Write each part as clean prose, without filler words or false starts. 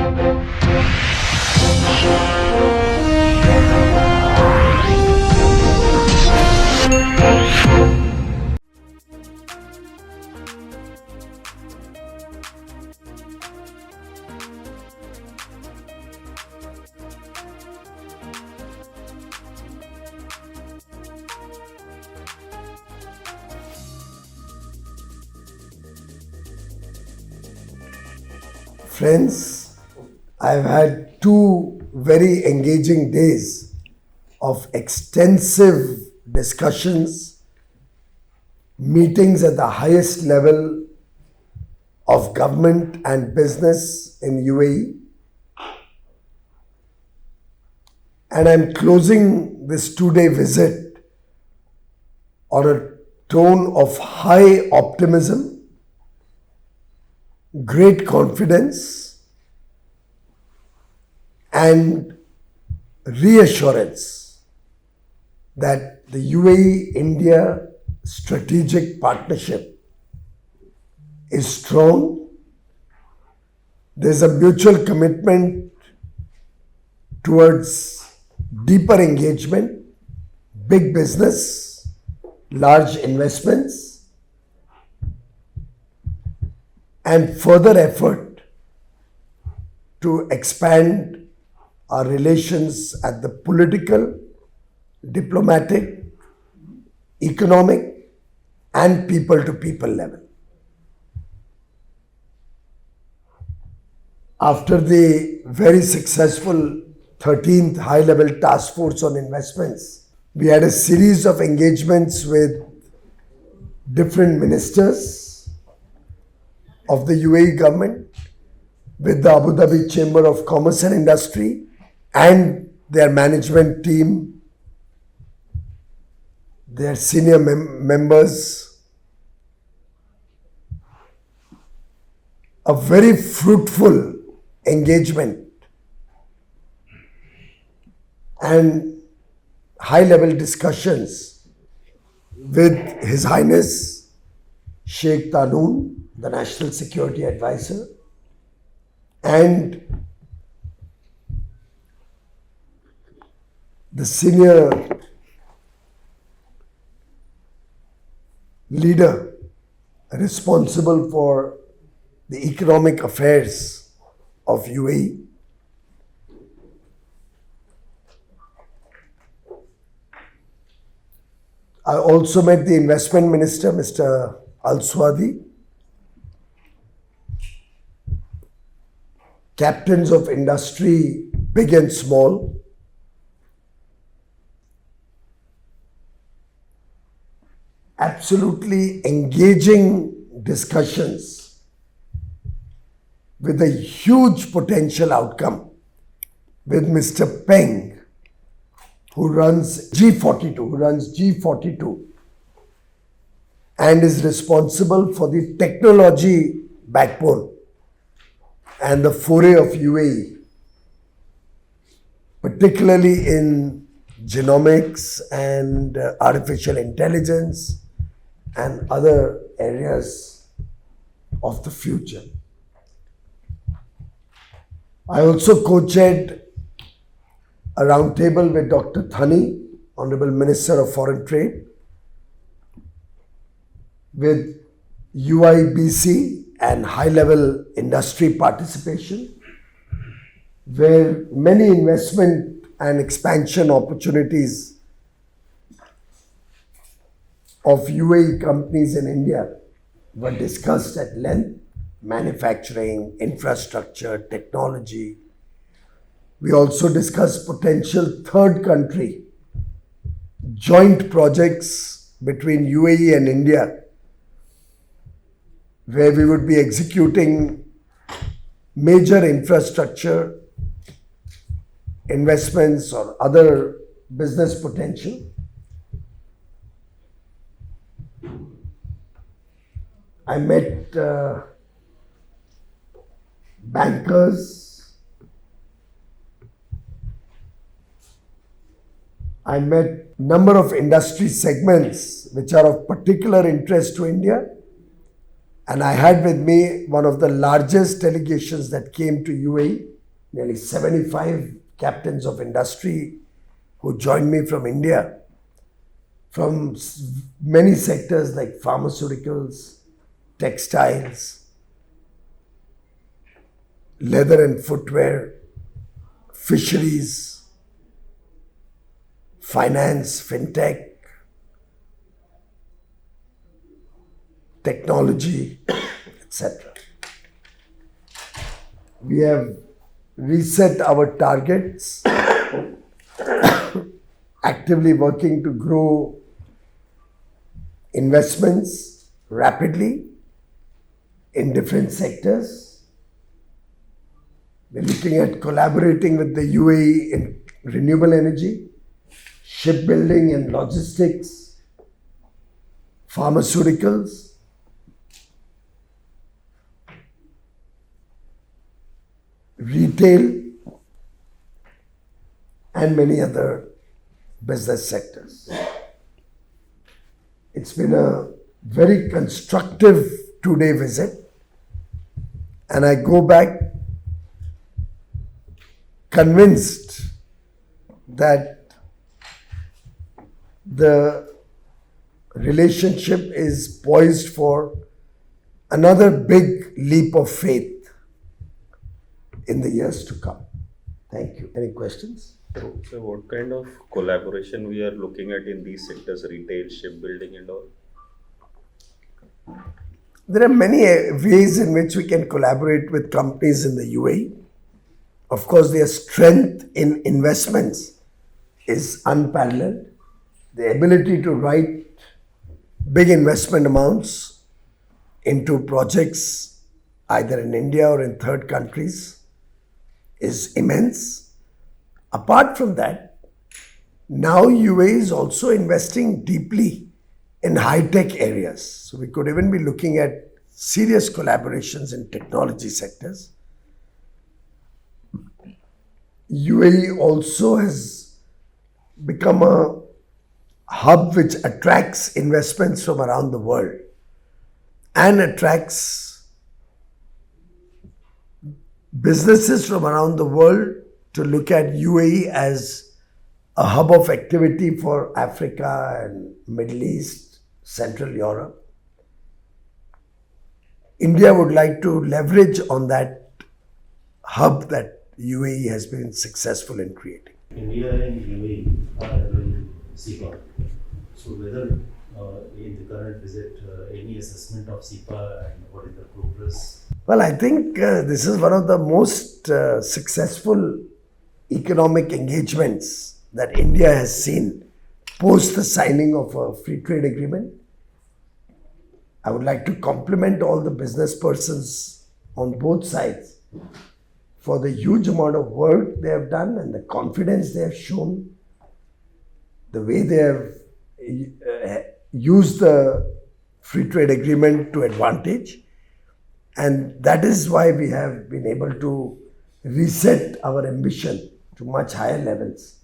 Friends, I've had 2 very engaging days of extensive discussions, meetings at the highest level of government and business in UAE. And I'm closing this 2-day visit on a tone of high optimism, great confidence, and reassurance that the UAE-India strategic partnership is strong. There's a mutual commitment towards deeper engagement, big business, large investments, and further effort to expand our relations at the political, diplomatic, economic, and people-to-people level. After the very successful 13th High-Level Task Force on Investments, we had a series of engagements with different ministers of the UAE government, with the Abu Dhabi Chamber of Commerce and Industry and their management team, their senior members. A very fruitful engagement and high-level discussions with His Highness Sheikh Tanoon, the National Security Advisor, and the senior leader responsible for the economic affairs of UAE. I also met the Investment Minister, Mr. Al-Swadi, captains of industry, big and small, absolutely engaging discussions with a huge potential outcome with Mr. Peng, who runs G42 and is responsible for the technology backbone and the foray of UAE, particularly in genomics and artificial intelligence and other areas of the future. I also co-chaired a roundtable with Dr. Thani, Honorable Minister of Foreign Trade, with UIBC and high-level industry participation, where many investment and expansion opportunities of UAE companies in India were discussed at length: manufacturing, infrastructure, technology. We also discussed potential third country joint projects between UAE and India, where we would be executing major infrastructure investments or other business potential. I met bankers. I met number of industry segments which are of particular interest to India. And I had with me one of the largest delegations that came to UAE, nearly 75 captains of industry who joined me from India, from many sectors like pharmaceuticals, textiles, leather and footwear, fisheries, finance, fintech, technology, etc. We have reset our targets, actively working to grow investments rapidly in different sectors. We're looking at collaborating with the UAE in renewable energy, shipbuilding and logistics, pharmaceuticals, retail, and many other business sectors. It's been a very constructive 2-day visit, and I go back convinced that the relationship is poised for another big leap of faith in the years to come. Thank you. Any questions? So what kind of collaboration we are looking at in these sectors, retail, shipbuilding and all? There are many ways in which we can collaborate with companies in the UAE. Of course, their strength in investments is unparalleled. The ability to write big investment amounts into projects either in India or in third countries is immense. Apart from that, now UAE is also investing deeply in high-tech areas. So we could even be looking at serious collaborations in technology sectors. UAE also has become a hub which attracts investments from around the world and attracts businesses from around the world to look at UAE as a hub of activity for Africa and Middle East, Central Europe. India would like to leverage on that hub that UAE has been successful in creating. India and UAE are having CEPA. So whether in the current visit, any assessment of CEPA and what is the progress? Well, I think this is one of the most successful economic engagements that India has seen post the signing of a free trade agreement. I would like to compliment all the business persons on both sides for the huge amount of work they have done and the confidence they have shown, the way they have used the free trade agreement to advantage. And that is why we have been able to reset our ambition to much higher levels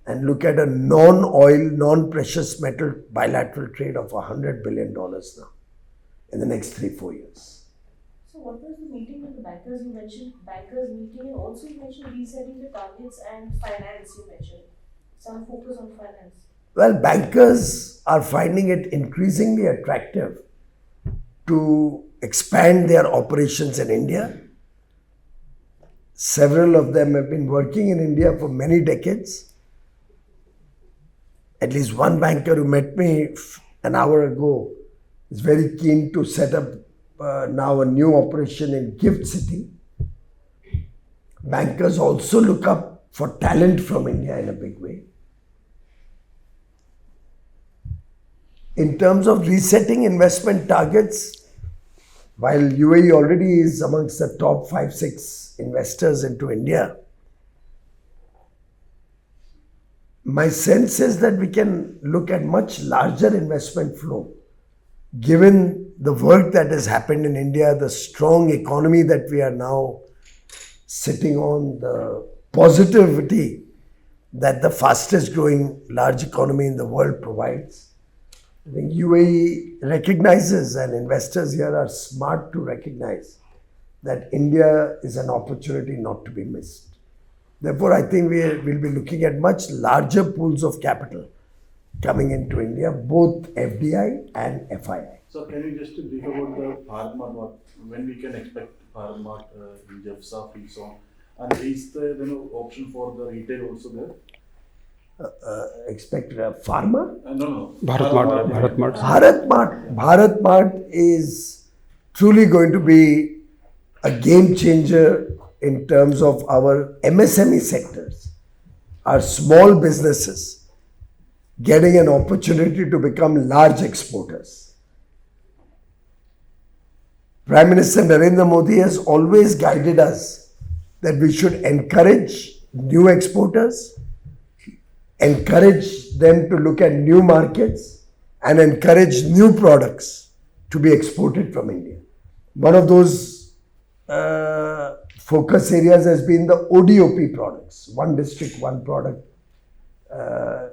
and look at a non-oil, non-precious metal bilateral trade of $100 billion now in the next 3-4 years. So what was the meeting with the bankers? You mentioned bankers meeting and also you mentioned resetting the targets and finance you mentioned. Some focus on finance. Well, bankers are finding it increasingly attractive to expand their operations in India. Several of them have been working in India for many decades. At least one banker who met me an hour ago is very keen to set up now a new operation in Gift City. Bankers also look up for talent from India in a big way. In terms of resetting investment targets, while UAE already is amongst the top 5-6 investors into India, my sense is that we can look at much larger investment flow. Given the work that has happened in India, the strong economy that we are now sitting on, the positivity that the fastest growing large economy in the world provides, I think UAE recognizes, and investors here are smart to recognize, that India is an opportunity not to be missed. Therefore, I think we'll be looking at much larger pools of capital coming into India, both FDI and FII. So can you just brief about the Bharat when we can expect Bharat in Jeffsa and so on? And is the option for the retail also there? Expect pharma? No. Bharat Mart is truly going to be a game changer in terms of our MSME sectors, our small businesses getting an opportunity to become large exporters. Prime Minister Narendra Modi has always guided us that we should encourage new exporters, encourage them to look at new markets, and encourage new products to be exported from India. One of those focus areas has been the ODOP products, one district, one product,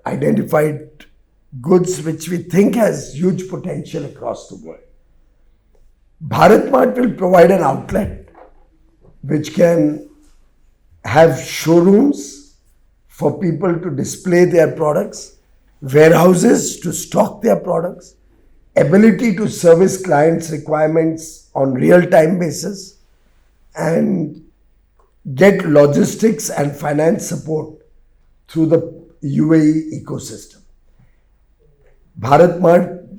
identified goods which we think has huge potential across the world. Bharat Mart will provide an outlet which can have showrooms for people to display their products, warehouses to stock their products, ability to service clients' requirements on real-time basis, and get logistics and finance support through the UAE ecosystem. Bharat Mart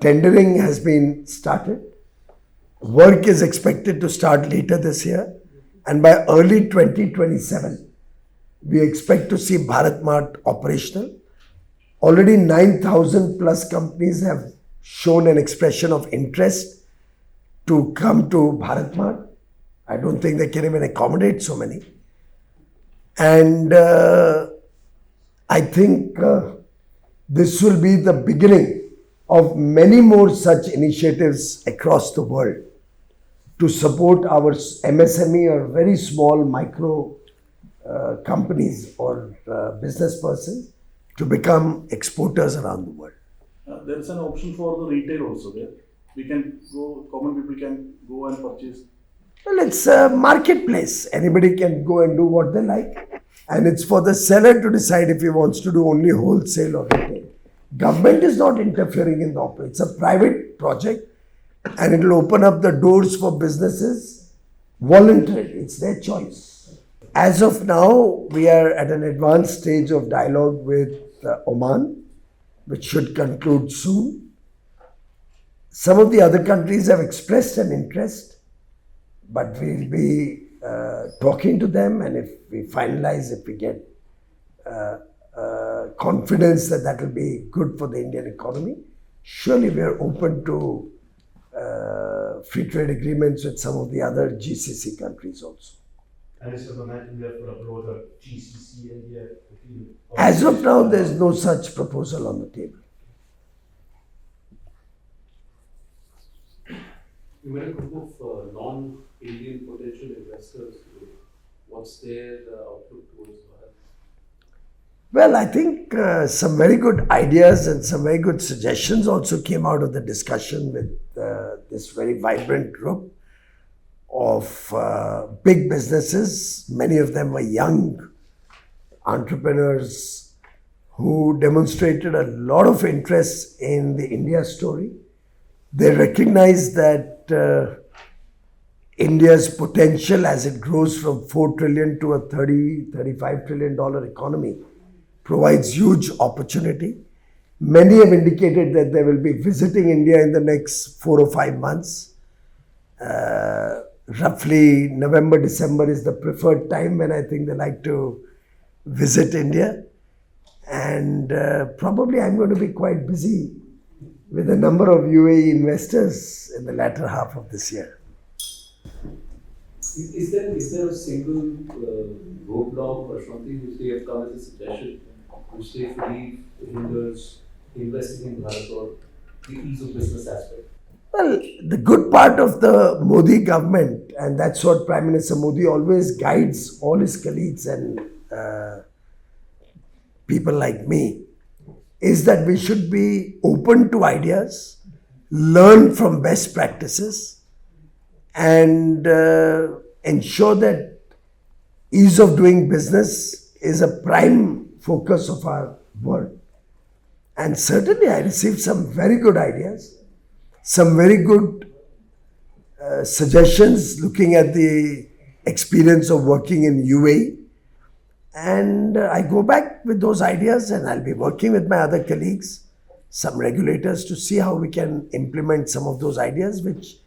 tendering has been started. Work is expected to start later this year, and by early 2027, we expect to see Bharat Mart operational. Already 9,000 plus companies have shown an expression of interest to come to Bharat Mart. I don't think they can even accommodate so many. And I think this will be the beginning of many more such initiatives across the world to support our MSME or very small micro companies or business persons to become exporters around the world. There is an option for the retail also there. We can go, common people can go and purchase. Well, it's a marketplace. Anybody can go and do what they like. And it's for the seller to decide if he wants to do only wholesale or retail. Government is not interfering in the operation. It's a private project and it will open up the doors for businesses voluntarily. It's their choice. As of now, we are at an advanced stage of dialogue with Oman, which should conclude soon. Some of the other countries have expressed an interest, but we'll be talking to them, and if we finalize, if we get confidence that that will be good for the Indian economy, surely we are open to free trade agreements with some of the other GCC countries also. And is there momentum there for a broader GCC India? As of now, there is no such proposal on the table. You made a group of non-Indian potential investors. What's their outlook towards Bharat? Well, I think some very good ideas and some very good suggestions also came out of the discussion with this very vibrant group of big businesses. Many of them were young entrepreneurs who demonstrated a lot of interest in the India story. They recognize that India's potential as it grows from 4 trillion to a $35 trillion economy provides huge opportunity. Many have indicated that they will be visiting India in the next 4 or 5 months. Roughly November, December is the preferred time when I think they like to visit India. And probably I'm going to be quite busy with a number of UAE investors in the latter half of this year. Is there a single roadblock or something which they have come as a suggestion which they believe hinders investing in Bharat or the ease of business aspect? Well, the good part of the Modi government, and that's what Prime Minister Modi always guides all his colleagues and people like me, is that we should be open to ideas, learn from best practices, and ensure that ease of doing business is a prime focus of our work. And certainly, I received some very good ideas, some very good suggestions looking at the experience of working in UAE. And I go back with those ideas, and I'll be working with my other colleagues, some regulators, to see how we can implement some of those ideas which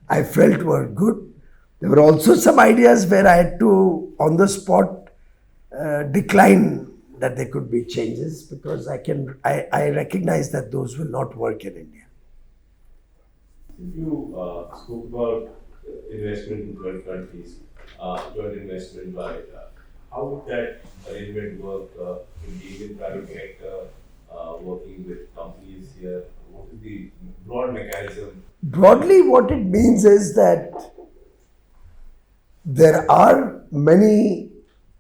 I felt were good. There were also some ideas where I had to, on the spot, decline that there could be changes, because I recognize that those will not work in India. You spoke about investment in 12 countries, joint investment by how would that arrangement work in the Indian private sector, working with companies here? What is the broad mechanism? Broadly, what it means is that there are many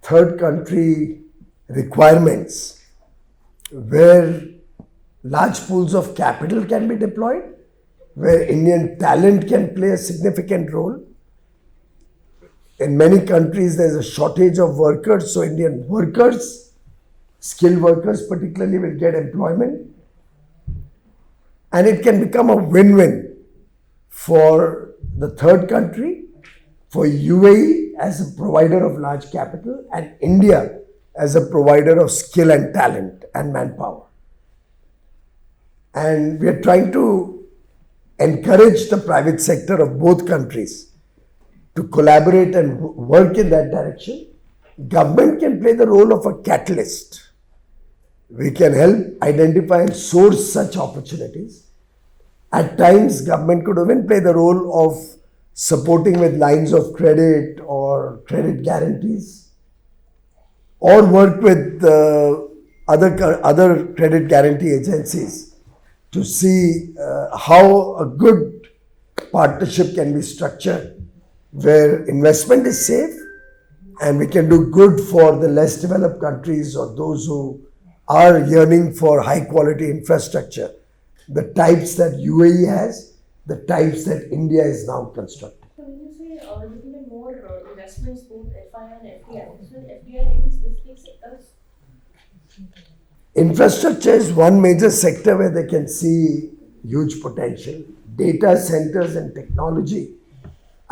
third country requirements where large pools of capital can be deployed, where Indian talent can play a significant role. In many countries, there's a shortage of workers, so Indian workers, skilled workers particularly, will get employment. And it can become a win-win for the third country, for UAE as a provider of large capital, and India as a provider of skill and talent and manpower. And we are trying to encourage the private sector of both countries to collaborate and work in that direction. Government can play the role of a catalyst. We can help identify and source such opportunities. At times, government could even play the role of supporting with lines of credit or credit guarantees, or work with other credit guarantee agencies to see how a good partnership can be structured where investment is safe and we can do good for the less developed countries or those who are yearning for high quality infrastructure, the types that UAE has, the types that India is now constructing. So when you say looking at more investments, both FI and FDI, so FDI any specific sectors? Infrastructure is one major sector where they can see huge potential. Data centers and technology,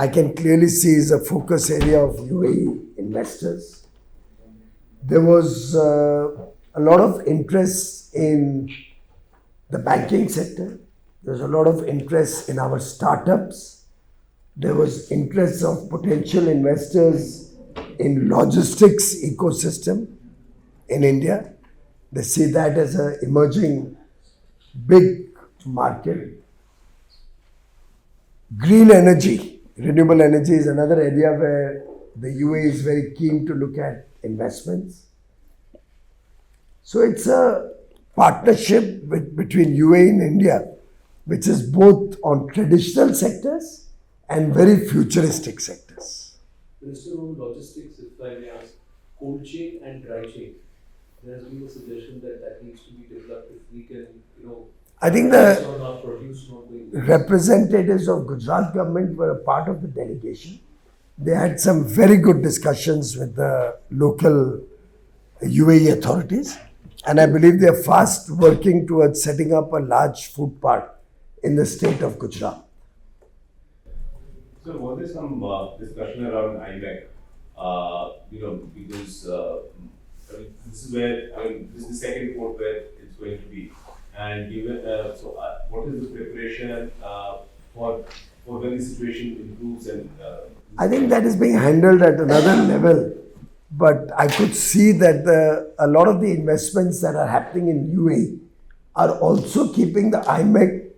I can clearly see is a focus area of UAE investors. There was a lot of interest in the banking sector. There's a lot of interest in our startups. There was interest of potential investors in logistics ecosystem in India. They see that as an emerging big market. Green energy, renewable energy is another area where the UAE is very keen to look at investments. So it's a partnership between UAE and India, which is both on traditional sectors and very futuristic sectors. Minister of Logistics, if I may ask, cold chain and dry chain. There has been a suggestion that that needs to be developed if we can, I think produce the or not produce, not going to. representatives of Gujarat government were a part of the delegation. They had some very good discussions with the local UAE authorities, and I believe they are fast working towards setting up a large food park in the state of Gujarat. So was there some discussion around IMEC? Because this is where, this is the second port where it's going to be. And given, what is the preparation for when the situation improves and I think that is being handled at another level, but I could see that a lot of the investments that are happening in UAE are also keeping the IMEC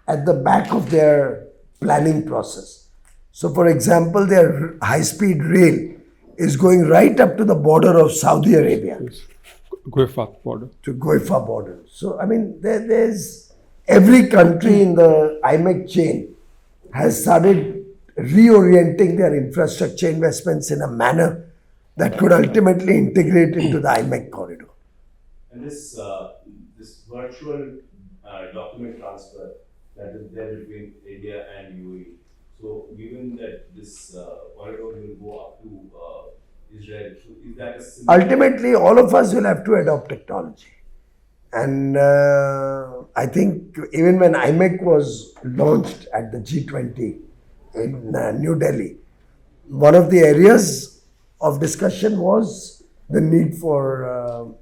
at the back of their planning process. So, for example, their high-speed rail is going right up to the border of Saudi Arabia. Guifat border. To Goifa border. So, I mean, there's every country in the IMEC chain has started reorienting their infrastructure investments in a manner that could ultimately integrate into the IMEC corridor. and this virtual document transfer that is there between India and UAE. So given that this corridor will go up to Israel, so is that a similar? Ultimately, all of us will have to adopt technology. And I think even when IMEC was launched at the G20 in New Delhi, one of the areas of discussion was the need for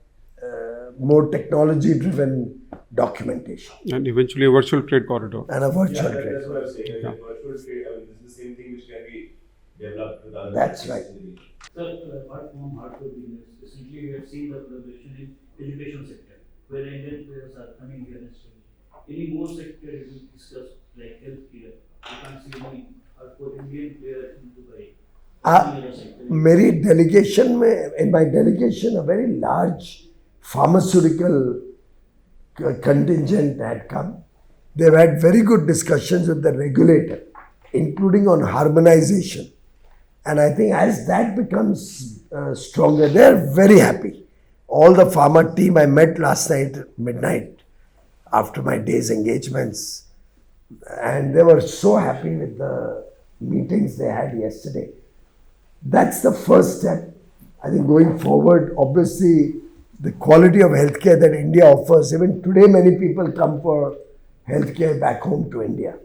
more technology-driven documentation And eventually a virtual trade corridor. and a virtual Yeah, trade. that's what I'm saying. Yeah. Virtual trade, I mean, this is the same thing which can be developed with other That's countries right. in the region. Sir, apart from hardware business, recently we have seen the collaboration in education sector, where Indian players are coming here and studying. Any more sector you discuss, like healthcare? You can't see any for Indian player in Dubai. Any other sector? मेरी delegation में, in my delegation, a very large pharmaceutical contingent had come. They've had very good discussions with the regulator, including on harmonization. And I think as that becomes stronger, they're very happy. All the pharma team I met last night at midnight after my day's engagements, and they were so happy with the meetings they had yesterday. That's the first step. I think going forward, obviously, the quality of healthcare that India offers, even today, many people come for healthcare back home to India.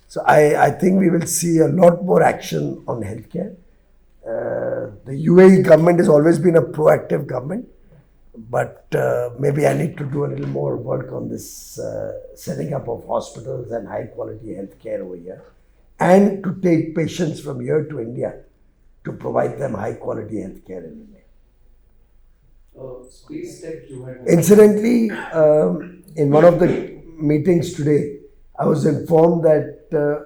So I think we will see a lot more action on healthcare. The UAE government has always been a proactive government, but maybe I need to do a little more work on this setting up of hospitals and high quality healthcare over here, and to take patients from here to India to provide them high quality healthcare in India. Space tech you had. Incidentally, in one of the meetings today, I was informed that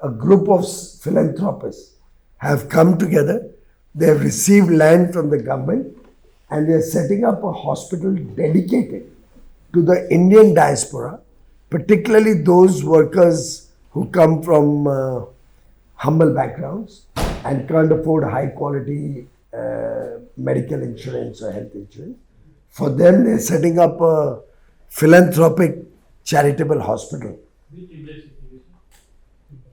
a group of philanthropists have come together. They have received land from the government and they are setting up a hospital dedicated to the Indian diaspora, particularly those workers who come from humble backgrounds and can't afford high quality medical insurance or health insurance. For them, they're setting up a philanthropic charitable hospital. Which industry?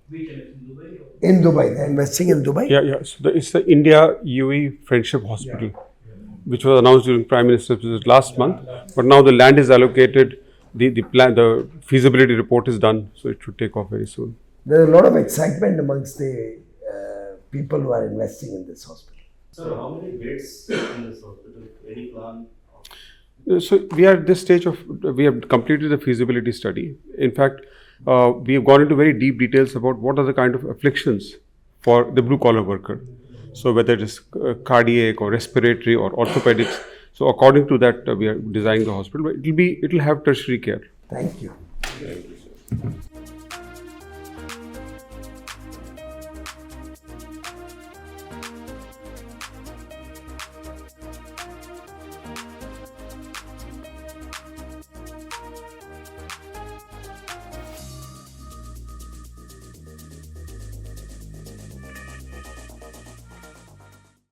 Which in Dubai? Or? In Dubai, they're investing in Dubai. Yeah. So it's the India UAE Friendship Hospital, which was announced during Prime Minister's visit last month. But now the land is allocated, the plan, the feasibility report is done, so it should take off very soon. There's a lot of excitement amongst the people who are investing in this hospital. Sir, how many beds in this hospital? Any plan? So we are at this stage of, we have completed the feasibility study. In fact, we have gone into very deep details about what are the kind of afflictions for the blue collar worker. So whether it is cardiac or respiratory or orthopedics. So according to that, we are designing the hospital. But it will have tertiary care. Thank you. Thank you, sir.